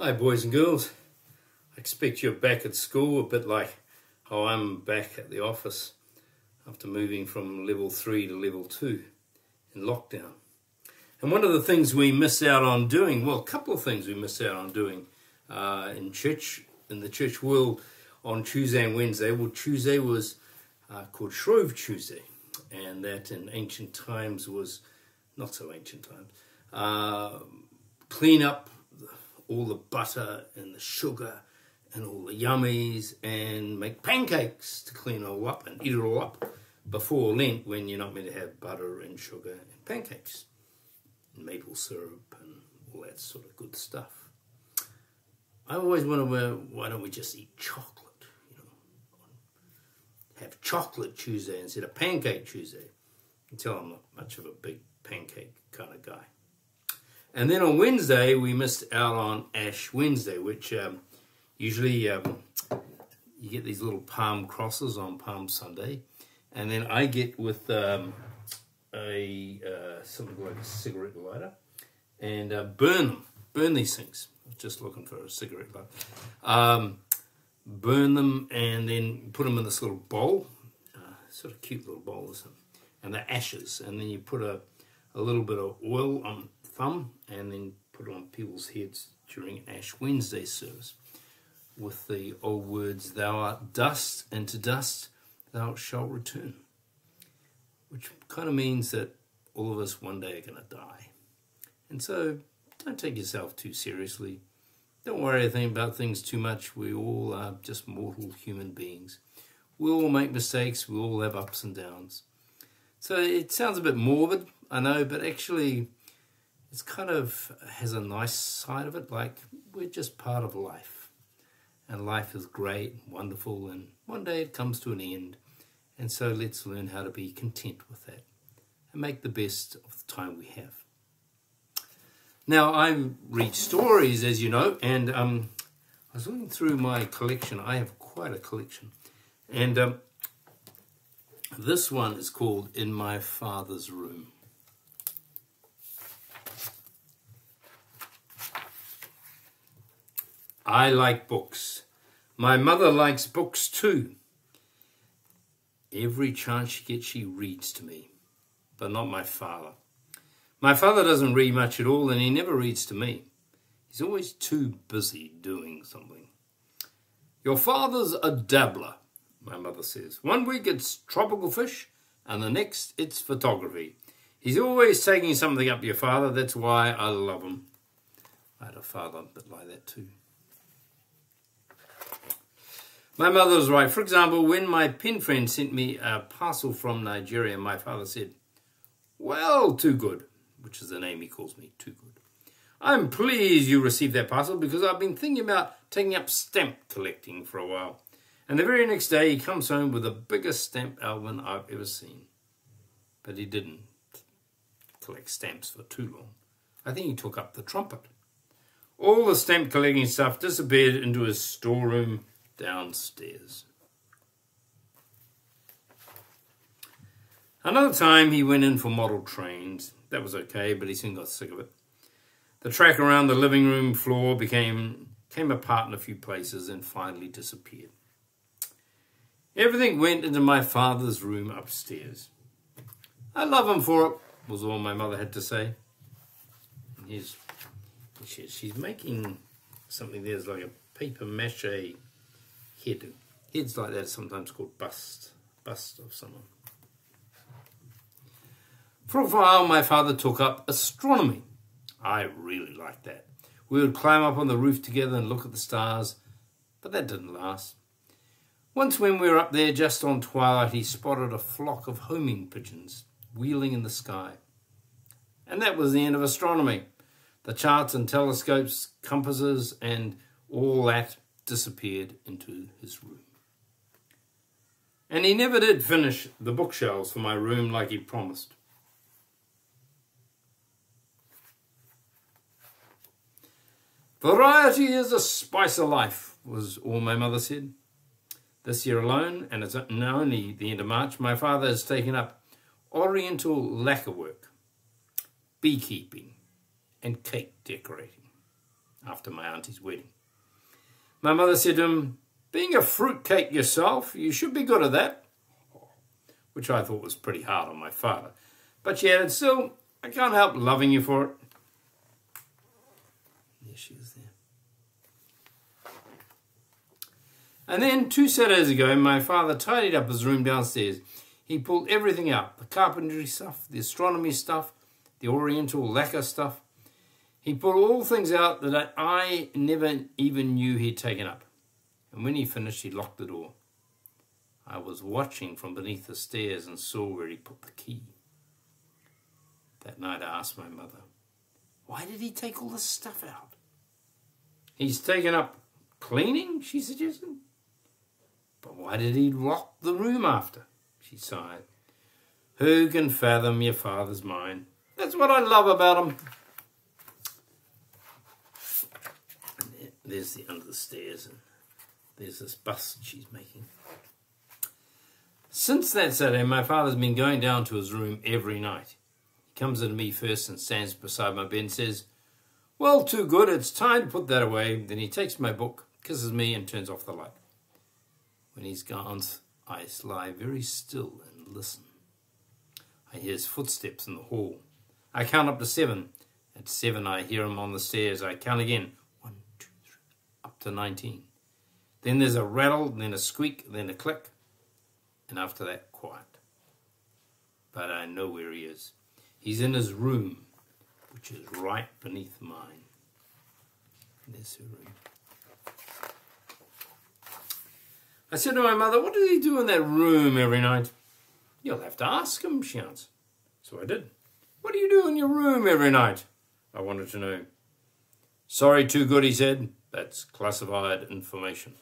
Hi boys and girls, I expect you're back at school, a bit like how I'm back at the office after moving from level 3 to level 2 in lockdown. And one of the things we miss out on doing, well, a couple of things we miss out on doing in the church world on Tuesday and Wednesday. Well, Tuesday was called Shrove Tuesday, and that in ancient times was, not so ancient times, clean up all the butter and the sugar and all the yummies and make pancakes to clean it all up and eat it all up before Lent, when you're not meant to have butter and sugar and pancakes and maple syrup and all that sort of good stuff. I always wonder, why don't we just eat chocolate, have chocolate Tuesday instead of pancake Tuesday, until I'm not much of a big pancake kind of guy. And then on Wednesday, we missed out on Ash Wednesday, which usually you get these little palm crosses on Palm Sunday. And then I get with something like a cigarette lighter and burn these things. Just looking for a cigarette lighter. Burn them and then put them in this little bowl, sort of cute little bowl or something. And they're ashes. And then you put a little bit of oil on thumb and then put it on people's heads during Ash Wednesday service with the old words, "Thou art dust, and to dust thou shalt return," which kind of means that all of us one day are going to die. And so don't take yourself too seriously. Don't worry about things too much. We all are just mortal human beings. We all make mistakes. We all have ups and downs. So it sounds a bit morbid, I know, but actually it's kind of has a nice side of it, like we're just part of life. And life is great, wonderful, and one day it comes to an end. And so let's learn how to be content with that and make the best of the time we have. Now, I read stories, as you know, and I was looking through my collection. I have quite a collection. And this one is called In My Father's Room. I like books. My mother likes books too. Every chance she gets, she reads to me, but not my father. My father doesn't read much at all, and he never reads to me. He's always too busy doing something. Your father's a dabbler, my mother says. One week it's tropical fish, and the next it's photography. He's always taking something up, your father. That's why I love him. I had a father a bit like that too. My mother was right. For example, when my pen friend sent me a parcel from Nigeria, my father said, "Well, Too Good," which is the name he calls me, Too Good. "I'm pleased you received that parcel because I've been thinking about taking up stamp collecting for a while." And the very next day he comes home with the biggest stamp album I've ever seen. But he didn't collect stamps for too long. I think he took up the trumpet. All the stamp collecting stuff disappeared into his storeroom downstairs. Another time he went in for model trains. That was okay, but he soon got sick of it. The track around the living room floor came apart in a few places and finally disappeared. Everything went into my father's room upstairs. I love him for it, was all my mother had to say. And she's making something there's like a paper mache head. Heads like that are sometimes called bust of someone. For a while, my father took up astronomy. I really liked that. We would climb up on the roof together and look at the stars, but that didn't last. Once when we were up there just on twilight, he spotted a flock of homing pigeons wheeling in the sky. And that was the end of astronomy. The charts and telescopes, compasses, and all that disappeared into his room. And he never did finish the bookshelves for my room like he promised. Variety is the spice of life, was all my mother said. This year alone, and it's only the end of March, my father has taken up oriental lacquer work, beekeeping, and cake decorating. after my auntie's wedding. My mother said to him, "Being a fruitcake yourself, you should be good at that," which I thought was pretty hard on my father. But she added, "Still, I can't help loving you for it." There she is there. And then 2 Saturdays ago, my father tidied up his room downstairs. He pulled everything out, the carpentry stuff, the astronomy stuff, the oriental lacquer stuff. He pulled all things out that I never even knew he'd taken up. And when he finished, he locked the door. I was watching from beneath the stairs and saw where he put the key. That night I asked my mother, "Why did he take all this stuff out?" "He's taken up cleaning," she suggested. "But why did he lock the room after?" She sighed. "Who can fathom your father's mind? That's what I love about him." And there's the under the stairs, and there's this bust she's making. Since that Saturday, my father's been going down to his room every night. He comes into me first and stands beside my bed and says, "Well, too good, it's time to put that away." Then he takes my book, kisses me and turns off the light. When he's gone, I lie very still and listen. I hear his footsteps in the hall. I count up to 7. At 7 I hear him on the stairs. I count again. 1, 2, 3, up to 19. Then there's a rattle, then a squeak, then a click. And after that, quiet. But I know where he is. He's in his room, which is right beneath mine. And there's her room. I said to my mother, "What does he do in that room every night?" "You'll have to ask him," she answered. So I did. "What do you do in your room every night?" I wanted to know. "Sorry, too good," he said. "That's classified information."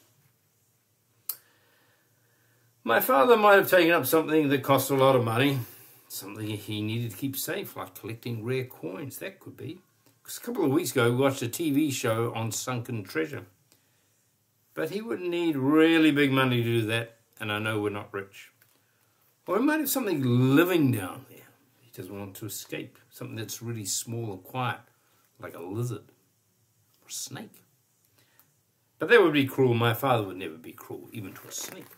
My father might have taken up something that cost a lot of money, something he needed to keep safe, like collecting rare coins. That could be. Because a couple of weeks ago, we watched a TV show on sunken treasure. But he would need really big money to do that, and I know we're not rich. Or he might have something living down there. He doesn't want to escape, something that's really small and quiet, like a lizard or a snake. But that would be cruel. My father would never be cruel, even to a snake.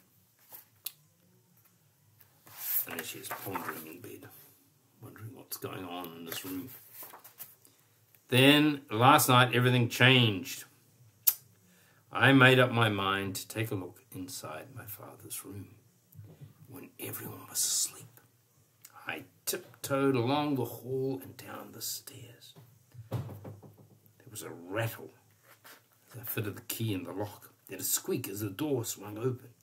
And then she's pondering in bed, wondering what's going on in this room. Then, last night, everything changed. I made up my mind to take a look inside my father's room when everyone was asleep. I tiptoed along the hall and down the stairs. There was a rattle as I fitted the key in the lock, then a squeak as the door swung open,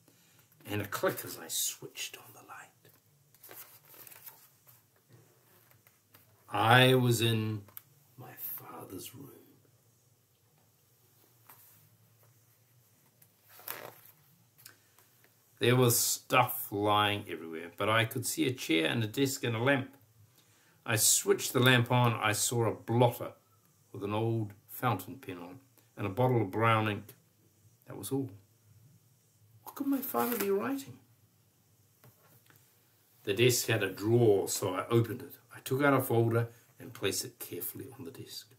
and a click as I switched on the light. I was in my father's room. There was stuff lying everywhere, but I could see a chair and a desk and a lamp. I switched the lamp on. I saw a blotter with an old fountain pen on and a bottle of brown ink. That was all. What could my father be writing? The desk had a drawer, so I opened it. I took out a folder and placed it carefully on the desk.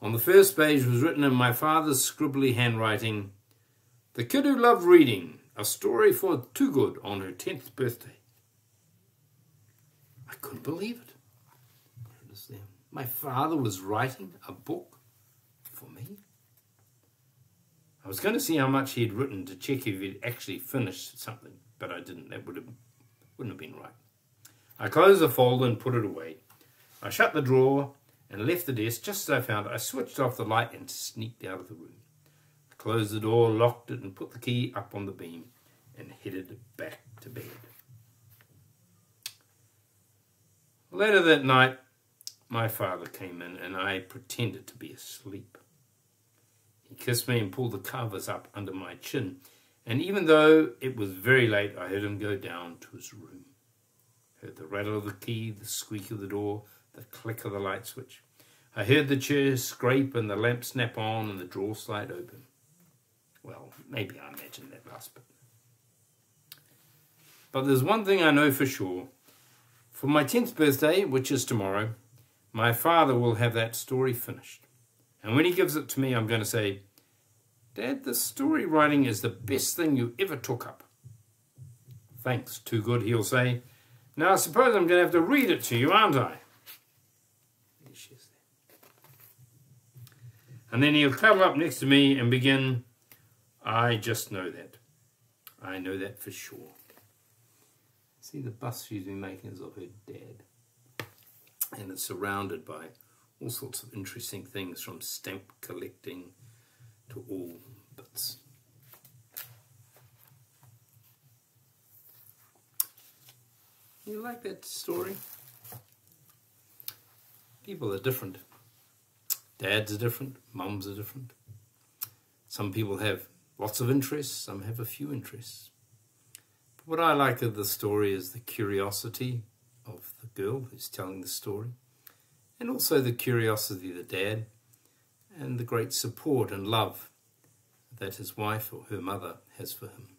On the first page was written in my father's scribbly handwriting, "The Kid Who Loved Reading, a story for Too Good on her 10th birthday." I couldn't believe it. There it is there. My father was writing a book for me. I was going to see how much he had written to check if he'd actually finished something, but I didn't. That wouldn't have been right. I closed the folder and put it away. I shut the drawer and left the desk just as I found it. I switched off the light and sneaked out of the room. I closed the door, locked it, and put the key up on the beam and headed back to bed. Later that night, my father came in and I pretended to be asleep. He kissed me and pulled the covers up under my chin, and even though it was very late, I heard him go down to his room. Heard the rattle of the key, the squeak of the door, the click of the light switch. I heard the chair scrape and the lamp snap on and the drawer slide open. Well, maybe I imagined that last bit. But there's one thing I know for sure. For my 10th birthday, which is tomorrow, my father will have that story finished. And when he gives it to me, I'm going to say, Dad, the story writing is the best thing you ever took up. Thanks, too good, he'll say. Now I suppose I'm going to have to read it to you, aren't I? And then he'll cuddle up next to me and begin, I just know that. I know that for sure. See, the bust she's been making is of her dad. And it's surrounded by all sorts of interesting things, from stamp collecting to all bits. You like that story? People are different. Dads are different, mums are different. Some people have lots of interests, some have a few interests. But what I like of the story is the curiosity of the girl who's telling the story, and also the curiosity of the dad, and the great support and love that his wife or her mother has for him.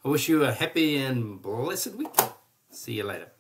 I wish you a happy and blessed week. See you later.